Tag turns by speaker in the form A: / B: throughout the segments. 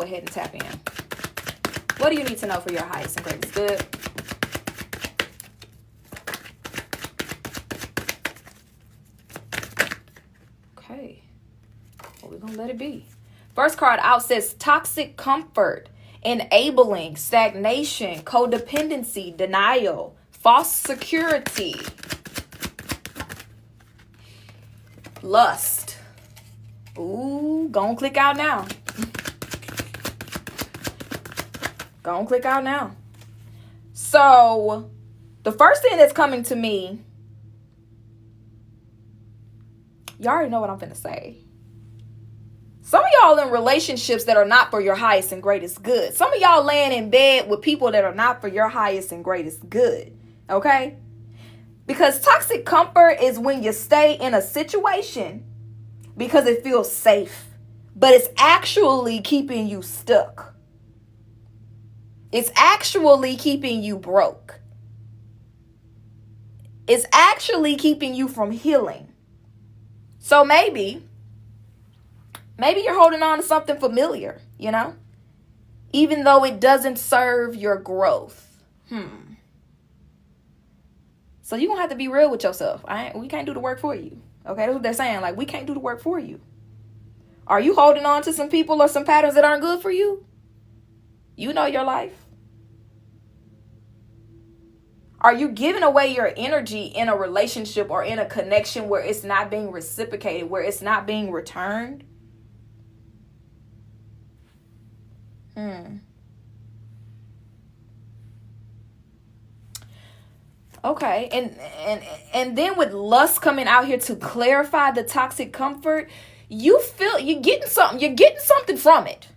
A: Go ahead and tap in. What do you need to know for your highest and greatest good? Okay. Well, we're going to let it be. First card out says toxic comfort, enabling, stagnation, codependency, denial, false security, lust. Ooh, go on, click out now. Go on, click out now. So, the first thing that's coming to me, y'all already know what I'm finna say. Some of y'all in relationships that are not for your highest and greatest good. Some of y'all laying in bed with people that are not for your highest and greatest good. Okay? Because toxic comfort is when you stay in a situation because it feels safe, but it's actually keeping you stuck. It's actually keeping you broke. It's actually keeping you from healing. So maybe you're holding on to something familiar, you know, even though it doesn't serve your growth. So you're going to have to be real with yourself. We can't do the work for you. Okay, that's what they're saying. Like, we can't do the work for you. Are you holding on to some people or some patterns that aren't good for you? You know your life. Are you giving away your energy in a relationship or in a connection where it's not being reciprocated, where it's not being returned? Okay, and then with lust coming out here to clarify the toxic comfort, you feel you're getting something from it.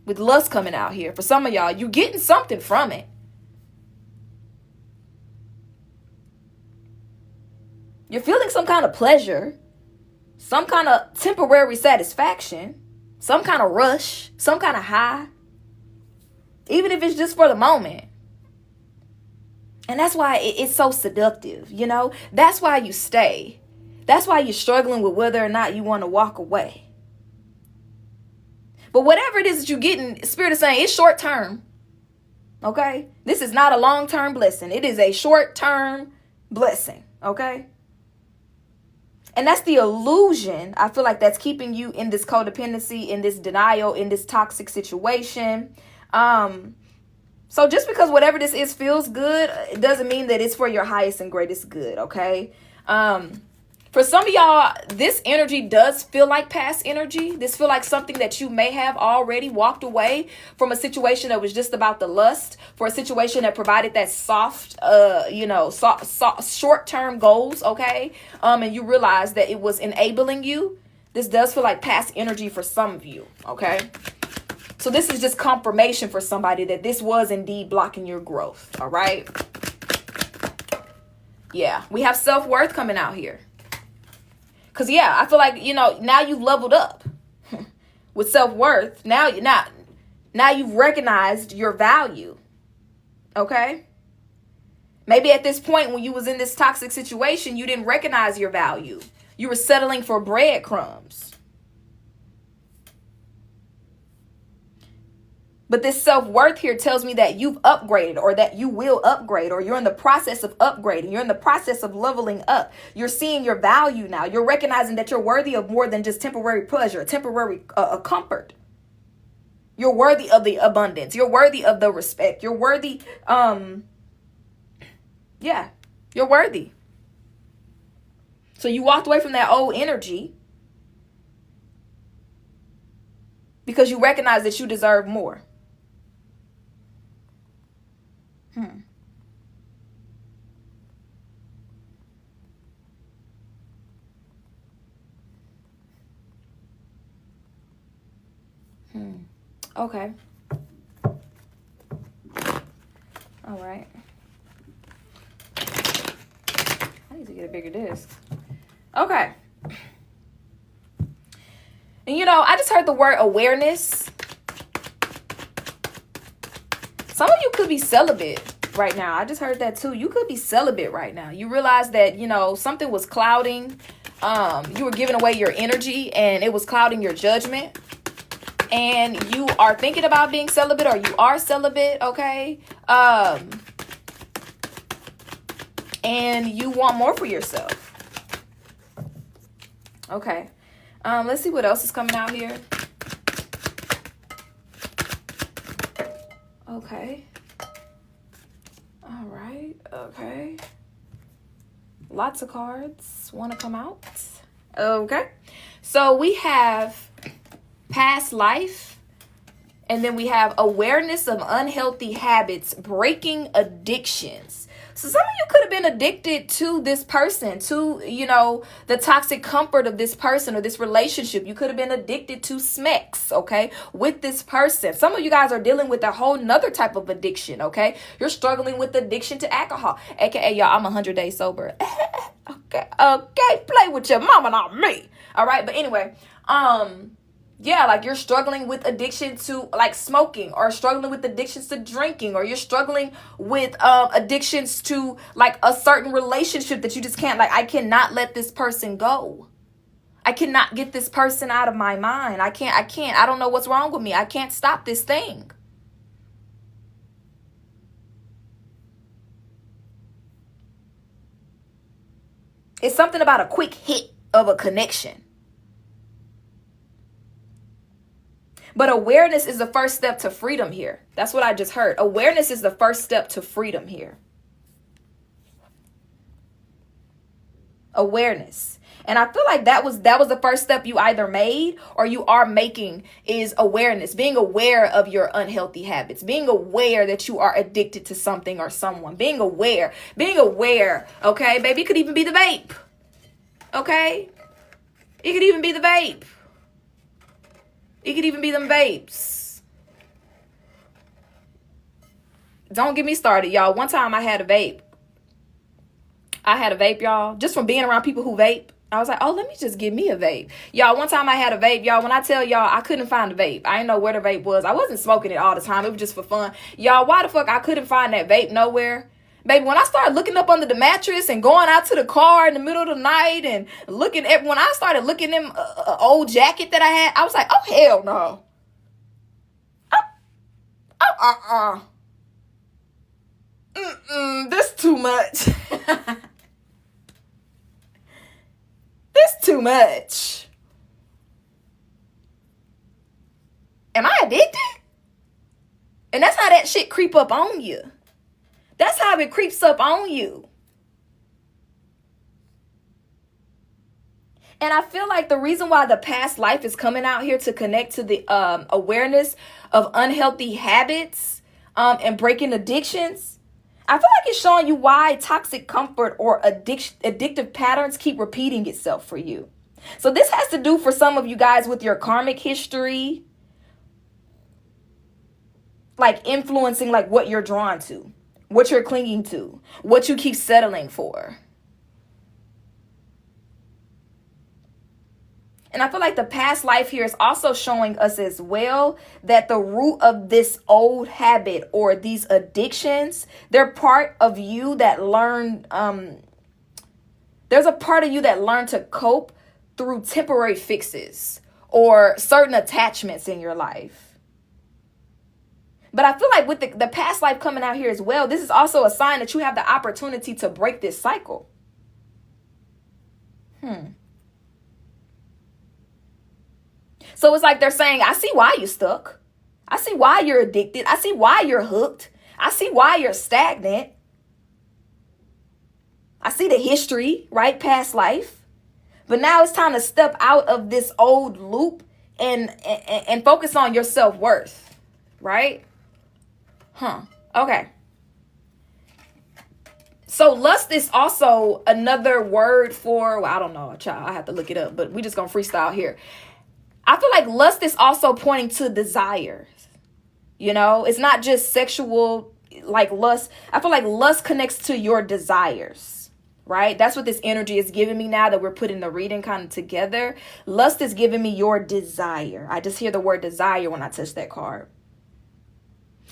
A: With lust coming out here, for some of y'all, you're getting something from it. You're feeling some kind of pleasure, some kind of temporary satisfaction, some kind of rush, some kind of high, even if it's just for the moment. And that's why it's so seductive, you know? That's why you stay. That's why you're struggling with whether or not you want to walk away. But whatever it is that you're getting, Spirit is saying it's short term. Okay? This is not a long-term blessing. It is a short-term blessing. Okay? And that's the illusion, I feel like, that's keeping you in this codependency, in this denial, in this toxic situation. So just because whatever this is feels good, it doesn't mean that it's for your highest and greatest good, okay? For some of y'all, this energy does feel like past energy. This feel like something that you may have already walked away from, a situation that was just about the lust, for a situation that provided that soft, short-term goals, okay? And you realize that it was enabling you. This does feel like past energy for some of you, okay? So this is just confirmation for somebody that this was indeed blocking your growth, all right? Yeah, we have self-worth coming out here. Because, yeah, I feel like, now you've leveled up with self-worth. Now you've recognized your value, okay? Maybe at this point when you was in this toxic situation, you didn't recognize your value. You were settling for breadcrumbs. But this self-worth here tells me that you've upgraded, or that you will upgrade, or you're in the process of upgrading. You're in the process of leveling up. You're seeing your value now. You're recognizing that you're worthy of more than just temporary pleasure, temporary comfort. You're worthy of the abundance. You're worthy of the respect. You're worthy. You're worthy. So you walked away from that old energy because you recognize that you deserve more. Okay. All right. I need to get a bigger disc. Okay. And I just heard the word awareness. Some of you could be celibate right now. I just heard that too. You could be celibate right now. You realize that, something was clouding. You were giving away your energy and it was clouding your judgment. and you are thinking about being celibate, or you are celibate, okay? And you want more for yourself. Okay. Let's see what else is coming out here. Okay. All right. Okay. Lots of cards want to come out. Okay. So we have past life, and then we have awareness of unhealthy habits, breaking addictions. So some of you could have been addicted to this person, to, the toxic comfort of this person or this relationship. You could have been addicted to Smex, okay, with this person. Some of you guys are dealing with a whole nother type of addiction, okay? You're struggling with addiction to alcohol, aka, y'all, I'm 100 days sober. Okay, play with your mama, not me. All right, but anyway, yeah, like you're struggling with addiction to like smoking, or struggling with addictions to drinking, or you're struggling with addictions to like a certain relationship that you just can't, like, I cannot let this person go. I cannot get this person out of my mind. I don't know what's wrong with me. I can't stop this thing. It's something about a quick hit of a connection. But awareness is the first step to freedom here. That's what I just heard. Awareness is the first step to freedom here. Awareness. And I feel like that was the first step you either made or you are making, is awareness. Being aware of your unhealthy habits. Being aware that you are addicted to something or someone. Being aware. Okay, baby, it could even be the vape. Okay? It could even be the vape. It could even be them vapes. Don't get me started, y'all. One time I had a vape. Y'all. Just from being around people who vape. I was like, oh, let me just get me a vape. Y'all, one time I had a vape. Y'all, when I tell y'all, I couldn't find a vape. I didn't know where the vape was. I wasn't smoking it all the time. It was just for fun. Y'all, why the fuck I couldn't find that vape nowhere? Baby, when I started looking up under the mattress and going out to the car in the middle of the night and when I started looking at them old jacket that I had, I was like, oh, hell no. This too much. This too much. Am I addicted? And that's how that shit creep up on you. That's how it creeps up on you. And I feel like the reason why the past life is coming out here to connect to the awareness of unhealthy habits and breaking addictions, I feel like it's showing you why toxic comfort or addictive patterns keep repeating itself for you. So this has to do for some of you guys with your karmic history, like influencing like what you're drawn to, what you're clinging to, what you keep settling for. And I feel like the past life here is also showing us as well that the root of this old habit or these addictions, they're part of you that learn, there's a part of you that learned to cope through temporary fixes or certain attachments in your life. But I feel like with the past life coming out here as well, this is also a sign that you have the opportunity to break this cycle. So it's like they're saying, I see why you're stuck. I see why you're addicted. I see why you're hooked. I see why you're stagnant. I see the history, right? Past life. But now it's time to step out of this old loop and focus on your self-worth, right? Okay. So lust is also another word for, well, I don't know, child. I have to look it up, but we just gonna freestyle here. I feel like lust is also pointing to desires. You know, it's not just sexual, like lust. I feel like lust connects to your desires, right? That's what this energy is giving me now that we're putting the reading kind of together. Lust is giving me your desire. I just hear the word desire when I touch that card.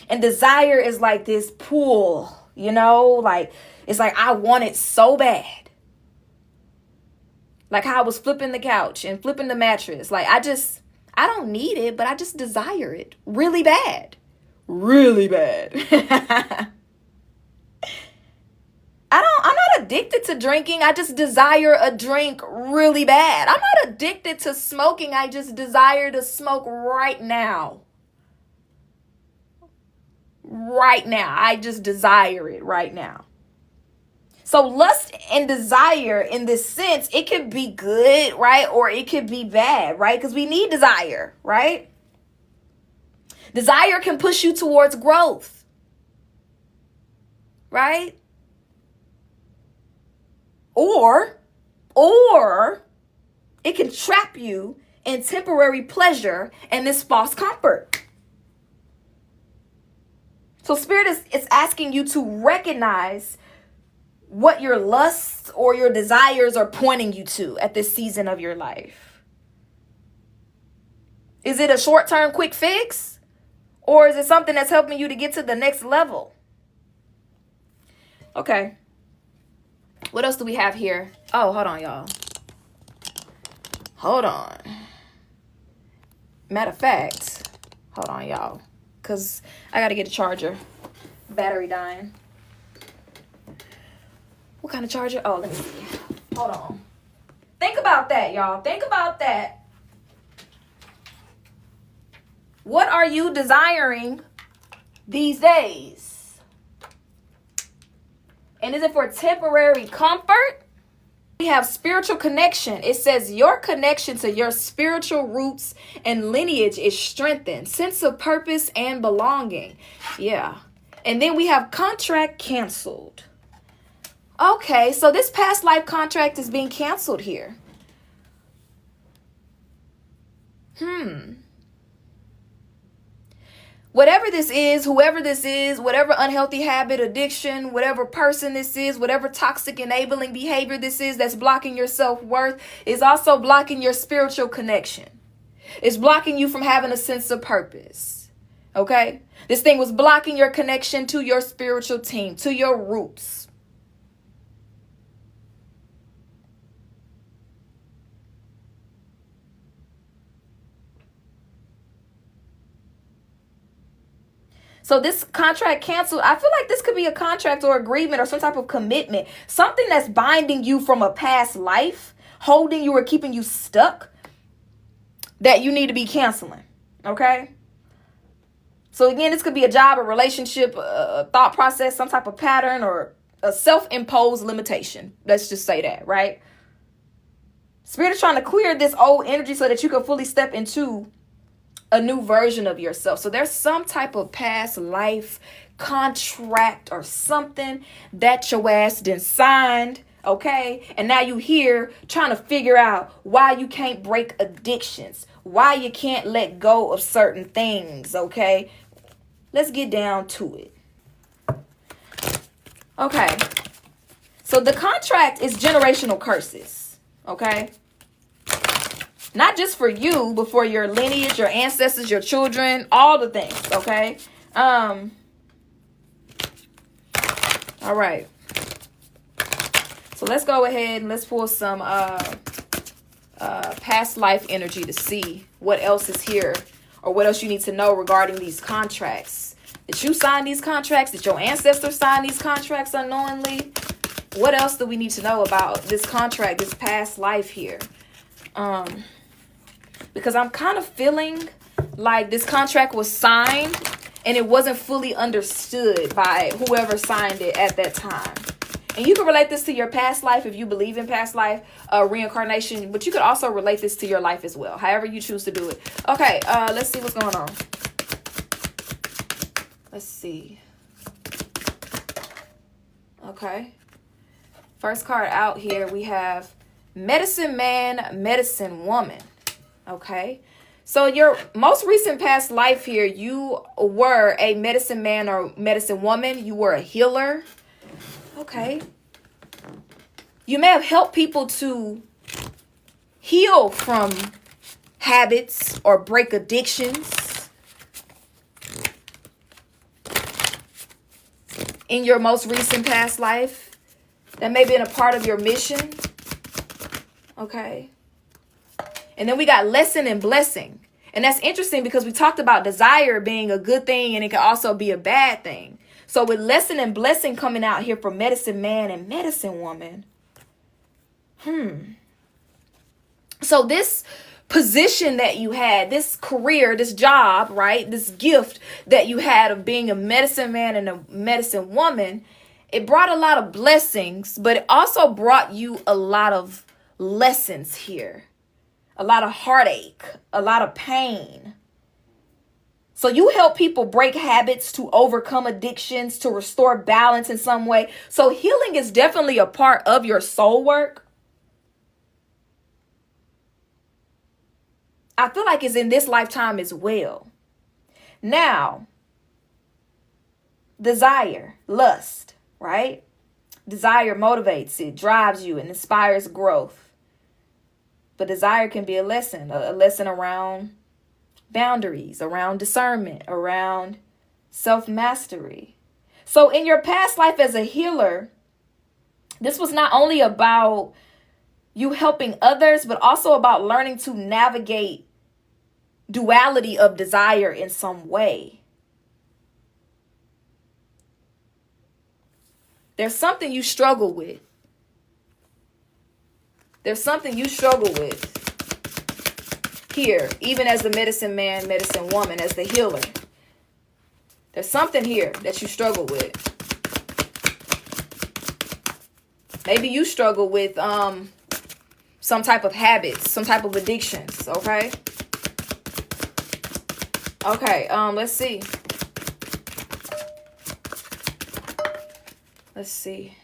A: And desire is like this pull, you know, like it's like I want it so bad. Like how I was flipping the couch and flipping the mattress. Like I I don't need it, but I just desire it really bad. Really bad. I'm not addicted to drinking. I just desire a drink really bad. I'm not addicted to smoking. I just desire to smoke right now. Right now. I just desire it right now. So lust and desire in this sense, it could be good, right? Or it could be bad, right? Because we need desire, right? Desire can push you towards growth, right? Or it can trap you in temporary pleasure and this false comfort. So Spirit is asking you to recognize what your lusts or your desires are pointing you to at this season of your life. Is it a short-term quick fix? Or is it something that's helping you to get to the next level? Okay. What else do we have here? Oh, hold on, y'all. Hold on. Matter of fact, hold on, y'all. Because I got to get a charger. Battery dying. What kind of charger? Oh, let me see. Hold on. Think about that, y'all. Think about that. What are you desiring these days? And is it for temporary comfort? We have spiritual connection. It says your connection to your spiritual roots and lineage is strengthened. Sense of purpose and belonging. Yeah. And then we have contract canceled. Okay, so this past life contract is being canceled here. Whatever this is, whoever this is, whatever unhealthy habit, addiction, whatever person this is, whatever toxic enabling behavior this is that's blocking your self-worth is also blocking your spiritual connection. It's blocking you from having a sense of purpose. Okay? This thing was blocking your connection to your spiritual team, to your roots. So this contract canceled, I feel like this could be a contract or agreement or some type of commitment. Something that's binding you from a past life, holding you or keeping you stuck, that you need to be canceling. Okay? So again, this could be a job, a relationship, a thought process, some type of pattern, or a self-imposed limitation. Let's just say that, right? Spirit is trying to clear this old energy so that you can fully step into a new version of yourself. So there's some type of past life contract or something that your ass done signed, okay? And now you here trying to figure out why you can't break addictions, why you can't let go of certain things, okay? Let's get down to it. Okay. So the contract is generational curses, okay? Not just for you, but for your lineage, your ancestors, your children, all the things, okay? All right. So let's go ahead and let's pull some past life energy to see what else is here or what else you need to know regarding these contracts. Did you sign these contracts? Did your ancestors sign these contracts unknowingly? What else do we need to know about this contract, this past life here? Because I'm kind of feeling like this contract was signed and it wasn't fully understood by whoever signed it at that time. And you can relate this to your past life if you believe in past life, reincarnation, but you could also relate this to your life as well, however you choose to do it. Okay, let's see what's going on. Let's see. Okay. First card out here, we have Medicine Man, Medicine Woman. Okay. So your most recent past life here, you were a medicine man or medicine woman. You were a healer. Okay. You may have helped people to heal from habits or break addictions in your most recent past life. That may have been a part of your mission. Okay. And then we got lesson and blessing. And that's interesting because we talked about desire being a good thing and it can also be a bad thing. So with lesson and blessing coming out here for medicine man and medicine woman. So this position that you had, this career, this job, right? This gift that you had of being a medicine man and a medicine woman, it brought a lot of blessings, but it also brought you a lot of lessons here. A lot of heartache, a lot of pain. So you help people break habits, to overcome addictions, to restore balance in some way. So healing is definitely a part of your soul work. I feel like it's in this lifetime as well. Now, desire, lust, right? Desire motivates, it drives you and inspires growth. But desire can be a lesson around boundaries, around discernment, around self-mastery. So in your past life as a healer, this was not only about you helping others, but also about learning to navigate duality of desire in some way. There's something you struggle with. There's something you struggle with here, even as the medicine man, medicine woman, as the healer. There's something here that you struggle with. Maybe you struggle with some type of habits, some type of addictions, okay? Okay, let's see. Let's see.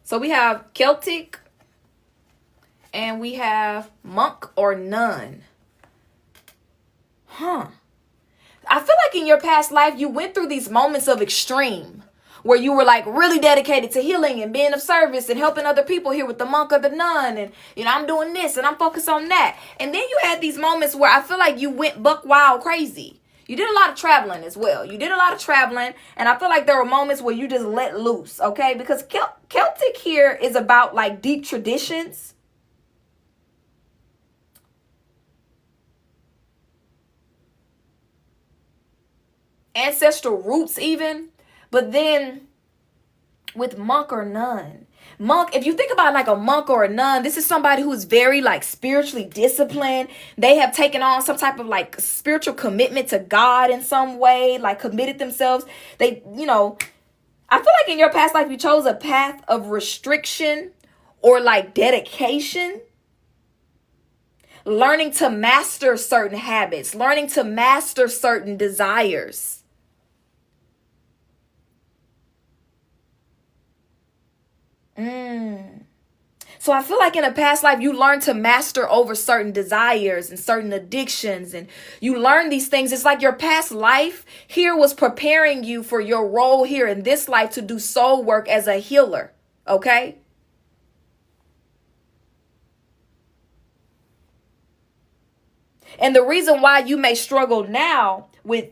A: So we have Celtic and we have monk or nun. I feel like in your past life, you went through these moments of extreme where you were like really dedicated to healing and being of service and helping other people here with the monk or the nun. And, I'm doing this and I'm focused on that. And then you had these moments where I feel like you went buck wild crazy. You did a lot of traveling as well. You did a lot of traveling. And I feel like there were moments where you just let loose, okay? Because Celtic here is about like deep traditions. Ancestral roots even. But then with monk or nun. Monk, if you think about like a monk or a nun, this is somebody who is very like spiritually disciplined. They have taken on some type of like spiritual commitment to God in some way, like committed themselves. They, I feel like in your past life, you chose a path of restriction or like dedication. Learning to master certain habits, learning to master certain desires. So I feel like in a past life, you learned to master over certain desires and certain addictions, and you learn these things. It's like your past life here was preparing you for your role here in this life to do soul work as a healer. Okay. And the reason why you may struggle now with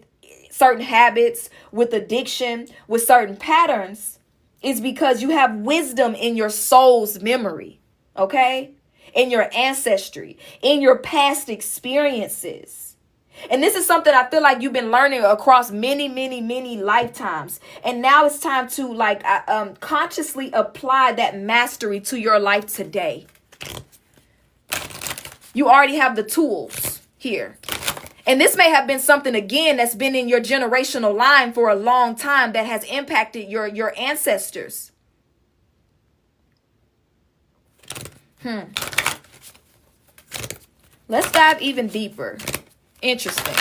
A: certain habits, with addiction, with certain patterns is because you have wisdom in your soul's memory, okay? In your ancestry, in your past experiences. And this is something I feel like you've been learning across many, many, many lifetimes. And now it's time to consciously apply that mastery to your life today. You already have the tools here. And this may have been something, again, that's been in your generational line for a long time that has impacted your ancestors. Let's dive even deeper. Interesting.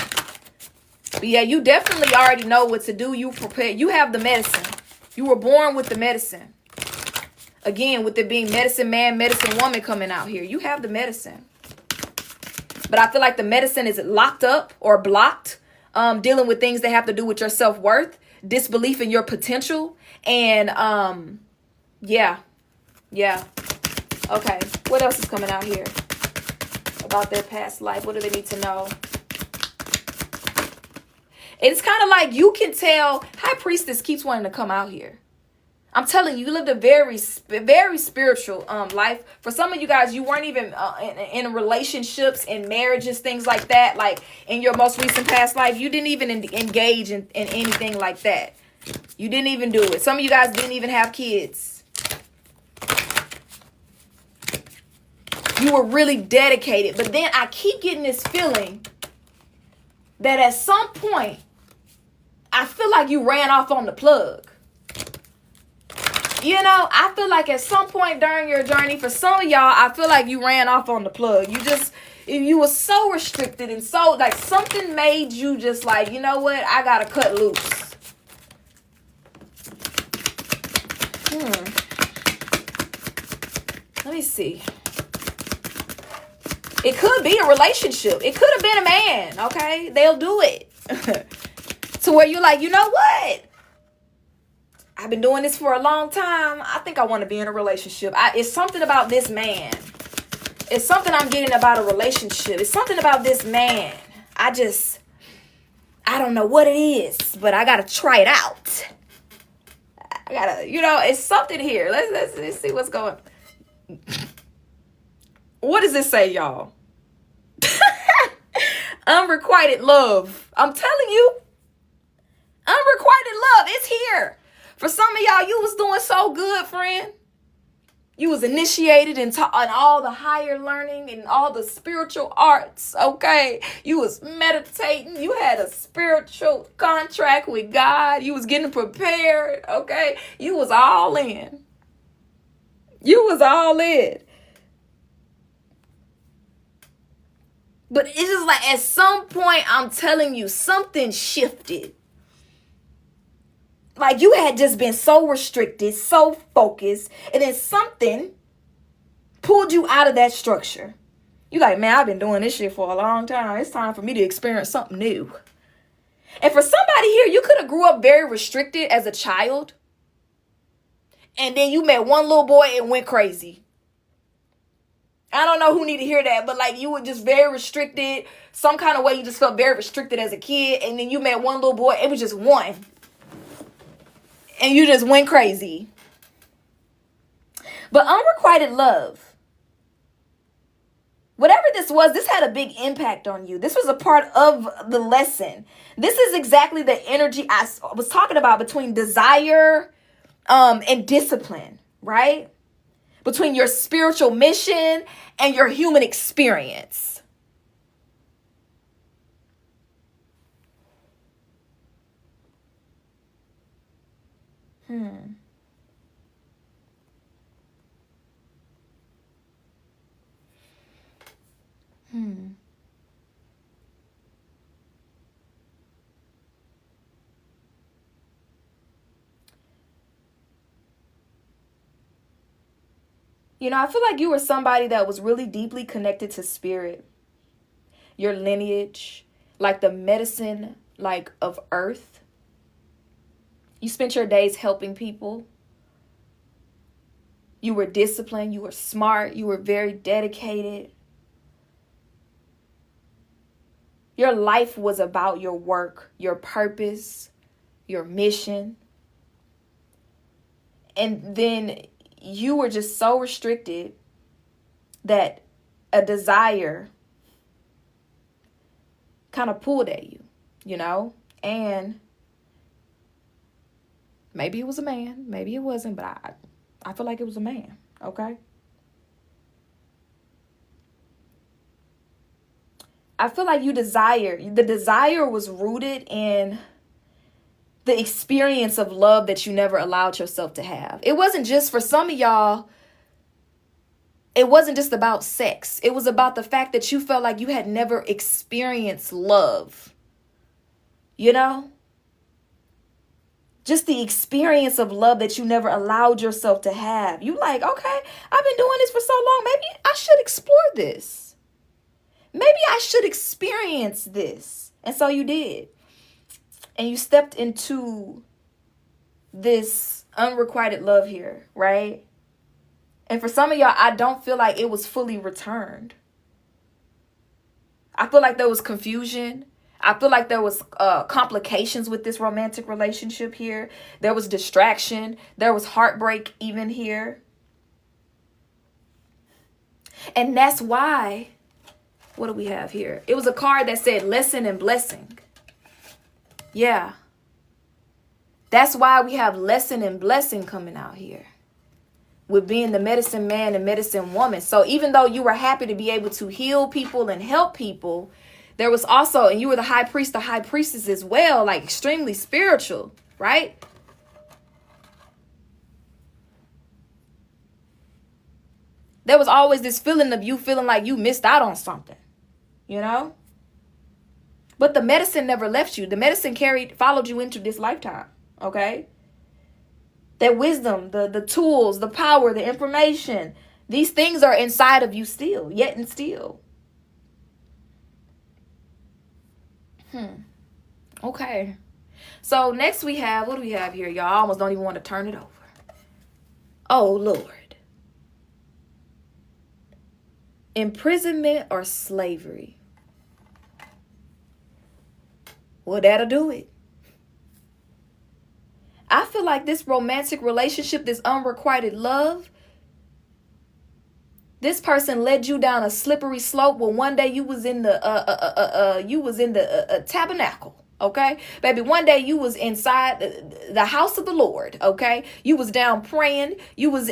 A: But yeah, you definitely already know what to do. You prepared. You have the medicine. You were born with the medicine. Again, with it being medicine man, medicine woman coming out here. You have the medicine. But I feel like the medicine is locked up or blocked, dealing with things that have to do with your self-worth, disbelief in your potential. And yeah. Okay, what else is coming out here about their past life? What do they need to know? It's kind of like you can tell High Priestess keeps wanting to come out here. I'm telling you, you lived a very spiritual life. For some of you guys, you weren't even in relationships, in marriages, things like that. Like in your most recent past life, you didn't even engage in anything like that. You didn't even do it. Some of you guys didn't even have kids. You were really dedicated. But then I keep getting this feeling that at some point, I feel like you ran off on the plug. You know, I feel like at some point during your journey, for some of y'all, I feel like you ran off on the plug. You were so restricted and so, like, something made you just like, you know what, I gotta cut loose. Let me see. It could be a relationship. It could have been a man, okay? They'll do it. To where you're like, you know what? I've been doing this for a long time. I think I want to be in a relationship. It's something about this man. It's something I'm getting about a relationship. It's something about this man. I don't know what it is, but I got to try it out. I got to, it's something here. Let's see what's going on. What does this say, y'all? Unrequited love. I'm telling you. Unrequited love. It's here. For some of y'all, you was doing so good, friend. You was initiated in all the higher learning and all the spiritual arts, okay? You was meditating. You had a spiritual contract with God. You was getting prepared, okay? You was all in. You was all in. But it's just like at some point, I'm telling you, something shifted. Like you had just been so restricted, so focused, and then something pulled you out of that structure. You like, man, I've been doing this shit for a long time. It's time for me to experience something new. And for somebody here, you could have grew up very restricted as a child. And then you met one little boy and went crazy. I don't know who need to hear that, but like you were just very restricted. Some kind of way you just felt very restricted as a kid. And then you met one little boy. It was just one. And you just went crazy. But unrequited love, whatever this was, this had a big impact on you. This was a part of the lesson. This is exactly the energy I was talking about between desire and discipline, right? Between your spiritual mission and your human experience. I feel like you were somebody that was really deeply connected to spirit, your lineage, like the medicine, like of earth. You spent your days helping people. You were disciplined. You were smart. You were very dedicated. Your life was about your work, your purpose, your mission. And then you were just so restricted that a desire kind of pulled at you, and maybe it was a man, maybe it wasn't, but I feel like it was a man, okay? I feel like the desire was rooted in the experience of love that you never allowed yourself to have. It wasn't just, for some of y'all, it wasn't just about sex. It was about the fact that you felt like you had never experienced love. Just the experience of love that you never allowed yourself to have. You like, okay, I've been doing this for so long. Maybe I should explore this. Maybe I should experience this. And so you did. And you stepped into this unrequited love here, right? And for some of y'all, I don't feel like it was fully returned. I feel like there was confusion. I feel like there was complications with this romantic relationship here. There was distraction. There was heartbreak even here. And that's why, what do we have here? It was a card that said lesson and blessing. Yeah. That's why we have lesson and blessing coming out here with being the medicine man and medicine woman. So even though you were happy to be able to heal people and help people, there was also, and you were the high priest, the high priestess as well, like extremely spiritual, right? There was always this feeling of you feeling like you missed out on something, you know? But the medicine never left you. The medicine followed you into this lifetime, okay? That wisdom, the tools, the power, the information, these things are inside of you still, yet and still. Okay. So next we have, what do we have here? Y'all almost don't even want to turn it over. Oh, Lord. Imprisonment or slavery? Well, that'll do it. I feel like this romantic relationship, this unrequited love, this person led you down a slippery slope where one day you was in the tabernacle. Okay, baby, one day you was inside the house of the Lord. Okay, you was down praying. You was,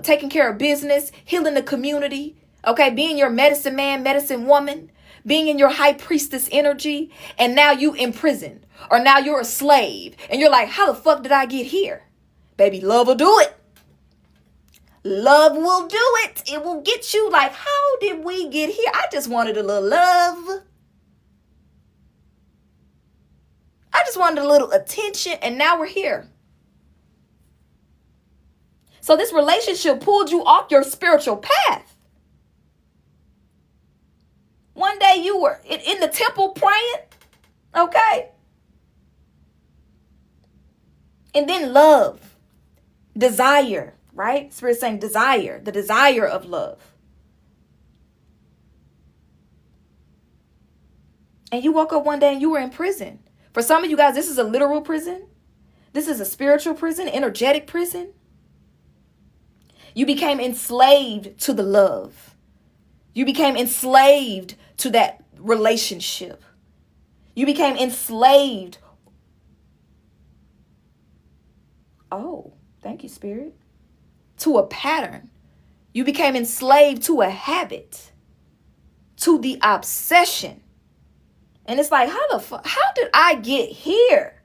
A: taking care of business, healing the community. Okay, being your medicine man, medicine woman, being in your high priestess energy. And now you in prison, or now you're a slave. And you're like, how the fuck did I get here? Baby, love will do it. Love will do it. It will get you like, how did we get here? I just wanted a little love. I just wanted a little attention, and now we're here. So this relationship pulled you off your spiritual path. One day you were in the temple praying, okay? And then love, desire, right? Spirit saying desire, the desire of love. And you woke up one day and you were in prison. For some of you guys, this is a literal prison. This is a spiritual prison, energetic prison. You became enslaved to the love. You became enslaved to that relationship. You became enslaved. Oh, thank you, Spirit. To a pattern. You became enslaved to a habit, to the obsession. And it's like, how did I get here?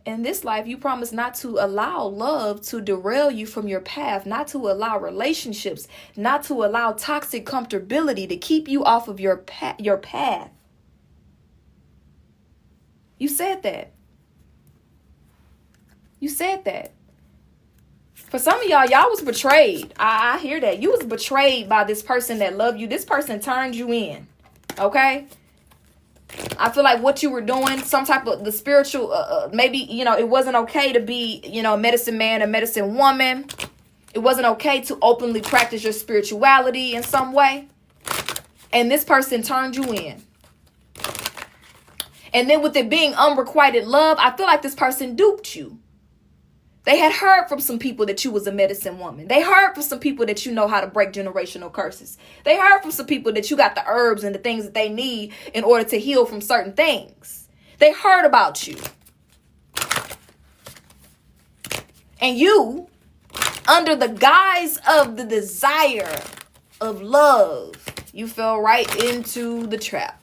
A: In this life, you promise not to allow love to derail you from your path, not to allow relationships, not to allow toxic comfortability to keep you off of your path. You said that. You said that. For some of y'all was betrayed. I hear that. You was betrayed by this person that loved you. This person turned you in. Okay? I feel like what you were doing, some type of the spiritual, maybe, it wasn't okay to be, a medicine man, a medicine woman. It wasn't okay to openly practice your spirituality in some way. And this person turned you in. And then with it being unrequited love, I feel like this person duped you. They had heard from some people that you was a medicine woman. They heard from some people that you know how to break generational curses. They heard from some people that you got the herbs and the things that they need in order to heal from certain things. They heard about you. And you, under the guise of the desire of love, you fell right into the trap.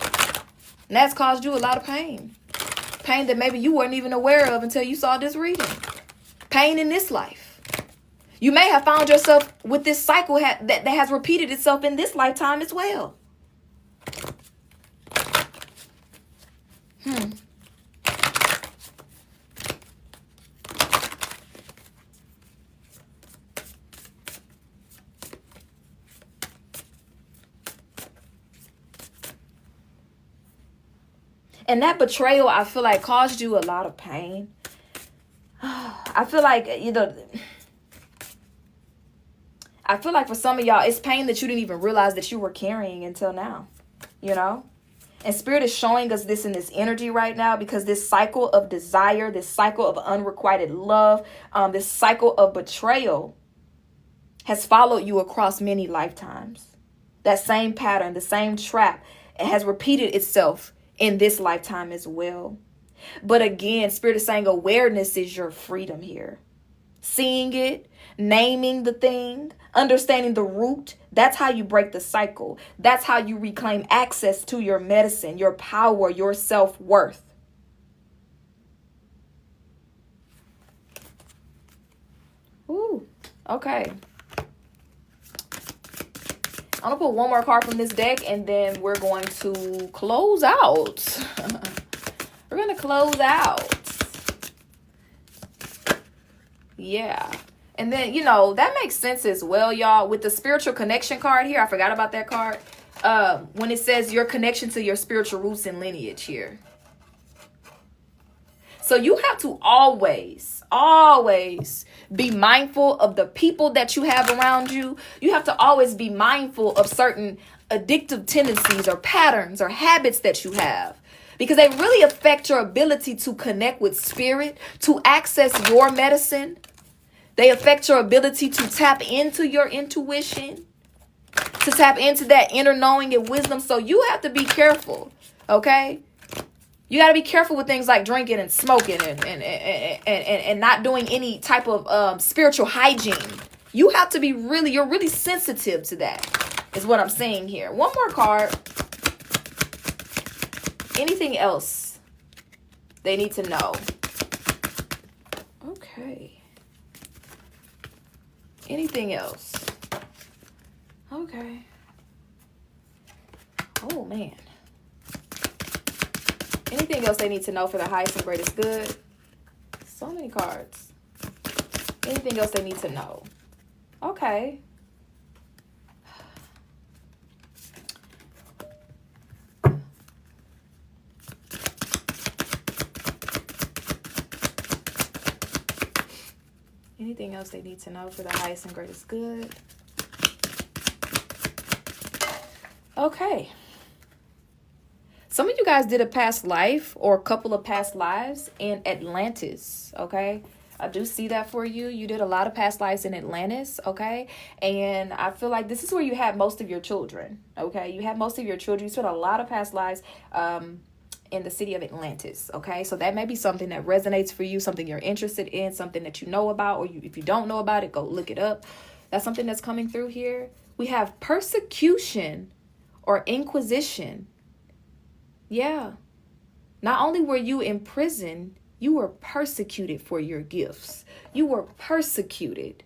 A: And that's caused you a lot of pain. Pain that maybe you weren't even aware of until you saw this reading. Pain in this life. You may have found yourself with this cycle that has repeated itself in this lifetime as well. And that betrayal, I feel like, caused you a lot of pain. I feel like, I I feel like for some of y'all, it's pain that you didn't even realize that you were carrying until now, you know? And Spirit is showing us this in this energy right now, because this cycle of desire, this cycle of unrequited love, this cycle of betrayal has followed you across many lifetimes. That same pattern, the same trap, it has repeated itself in this lifetime as well. But again, Spirit is saying awareness is your freedom here. Seeing it, naming the thing, understanding the root, that's how you break the cycle. That's how you reclaim access to your medicine, your power, your self-worth. Ooh, okay. I'm going to put one more card from this deck, and then we're going to close out. We're going to close out. Yeah. And then, you know, that makes sense as well, y'all. With the spiritual connection card here, I forgot about that card. When it says your connection to your spiritual roots and lineage here. So you have to always be mindful of the people that you have around you. You have to always be mindful of certain addictive tendencies or patterns or habits that you have, because they really affect your ability to connect with spirit, to access your medicine. They affect your ability to tap into your intuition, to tap into that inner knowing and wisdom. So you have to be careful, okay? You got to be careful with things like drinking and smoking and not doing any type of spiritual hygiene. You have to be you're really sensitive to that, is what I'm saying here. One more card. Anything else they need to know? Okay. Anything else? Okay. Oh, man. Anything else they need to know for the highest and greatest good? So many cards. Anything else they need to know? Okay. Anything else they need to know for the highest and greatest good? Okay. Some of you guys did a past life or a couple of past lives in Atlantis, okay? I do see that for you. You did a lot of past lives in Atlantis, okay? And I feel like this is where you have most of your children, okay? You have most of your children. You spent a lot of past lives in the city of Atlantis, okay? So that may be something that resonates for you, something you're interested in, something that you know about, or if you don't know about it, go look it up. That's something that's coming through here. We have persecution or inquisition. Yeah. Not only were you in prison, you were persecuted for your gifts. You were persecuted.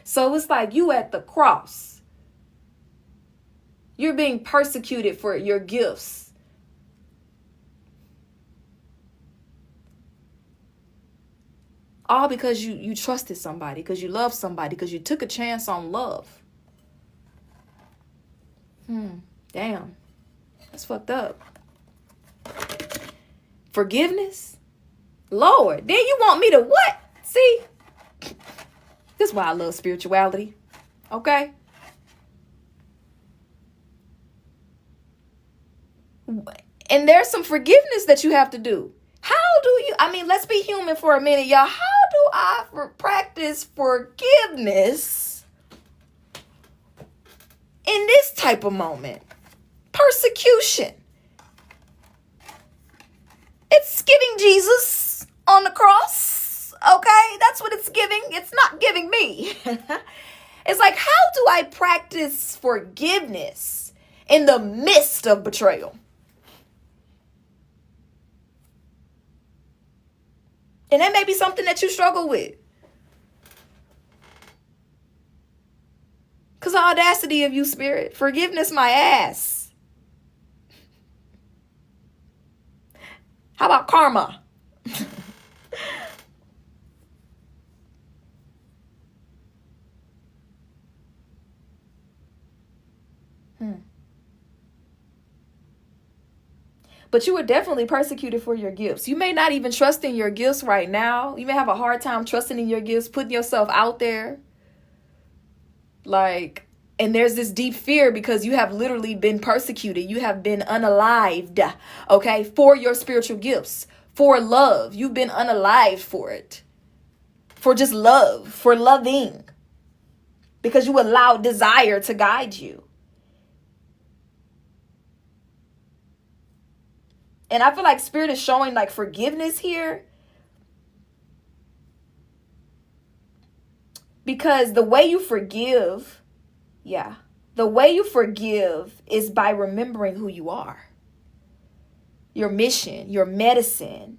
A: So it's like you at the cross. You're being persecuted for your gifts. All because you trusted somebody, because you loved somebody, because you took a chance on love. Damn. That's fucked up. Forgiveness? Lord, then you want me to what? See? This is why I love spirituality. Okay? And there's some forgiveness that you have to do. How do you, let's be human for a minute, y'all. How do I practice forgiveness in this type of moment? Persecution. It's giving Jesus on the cross, okay? That's what it's giving. It's not giving me. It's like, how do I practice forgiveness in the midst of betrayal? And that may be something that you struggle with. Because the audacity of you, Spirit. Forgiveness my ass. How about karma? But you were definitely persecuted for your gifts. You may not even trust in your gifts right now. You may have a hard time trusting in your gifts, putting yourself out there. Like, and there's this deep fear because you have literally been persecuted. You have been unalived, okay, for your spiritual gifts, for love. You've been unalived for it, for just love, for loving, because you allowed desire to guide you. And I feel like Spirit is showing like forgiveness here. Because the way you forgive, the way you forgive is by remembering who you are. Your mission, your medicine,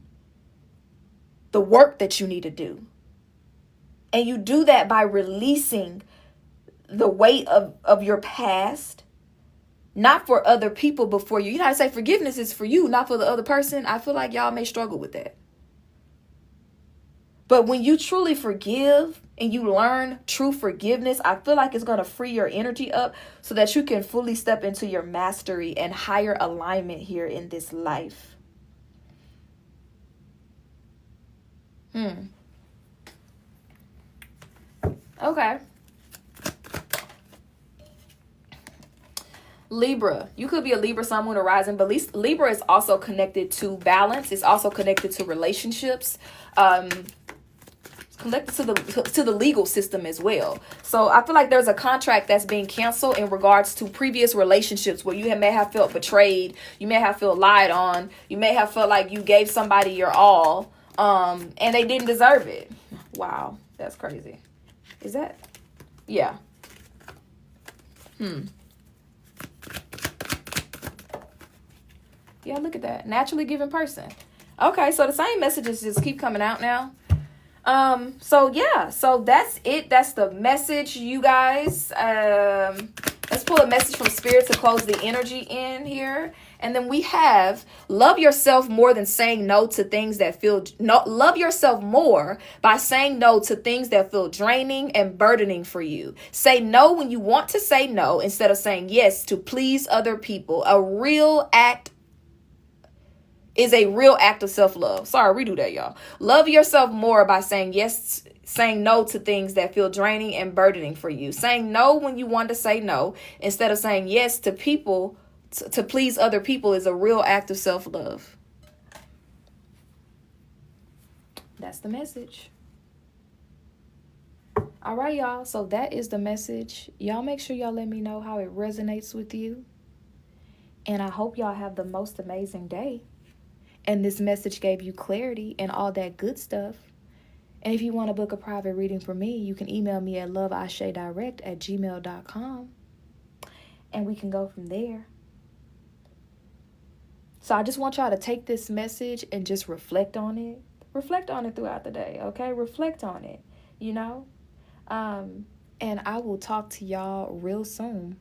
A: the work that you need to do. And you do that by releasing the weight of your past, not for other people, but for you. You know how to say forgiveness is for you, not for the other person. I feel like y'all may struggle with that. But when you truly forgive and you learn true forgiveness, I feel like it's going to free your energy up so that you can fully step into your mastery and higher alignment here in this life. Okay. Libra. You could be a Libra, Sun, Moon, or Rising, but Libra is also connected to balance. It's also connected to relationships. Connected to the legal system as well. So I feel like there's a contract that's being canceled in regards to previous relationships where you may have felt betrayed, you may have felt lied on, you may have felt like you gave somebody your all, and they didn't deserve it. Wow, that's crazy. Is that? Yeah. Yeah, look at that. Naturally given person. Okay, so the same messages just keep coming out now. So yeah, so that's it. That's the message, you guys. Let's pull a message from Spirit to close the energy in here. And then we have love yourself more than saying no to things that feel love yourself more by saying no to things that feel draining and burdening for you. Say no when you want to say no instead of saying yes to please other people. A real act of self-love. Sorry, redo that, y'all. Love yourself more by saying no to things that feel draining and burdening for you. Saying no when you want to say no instead of saying yes to people to please other people is a real act of self-love. That's the message. All right, y'all. So that is the message. Y'all make sure y'all let me know how it resonates with you. And I hope y'all have the most amazing day. And this message gave you clarity and all that good stuff. And if you want to book a private reading for me, you can email me at loveashedirect@gmail.com. And we can go from there. So I just want y'all to take this message and just reflect on it. Reflect on it throughout the day, okay? Reflect on it, you know? And I will talk to y'all real soon.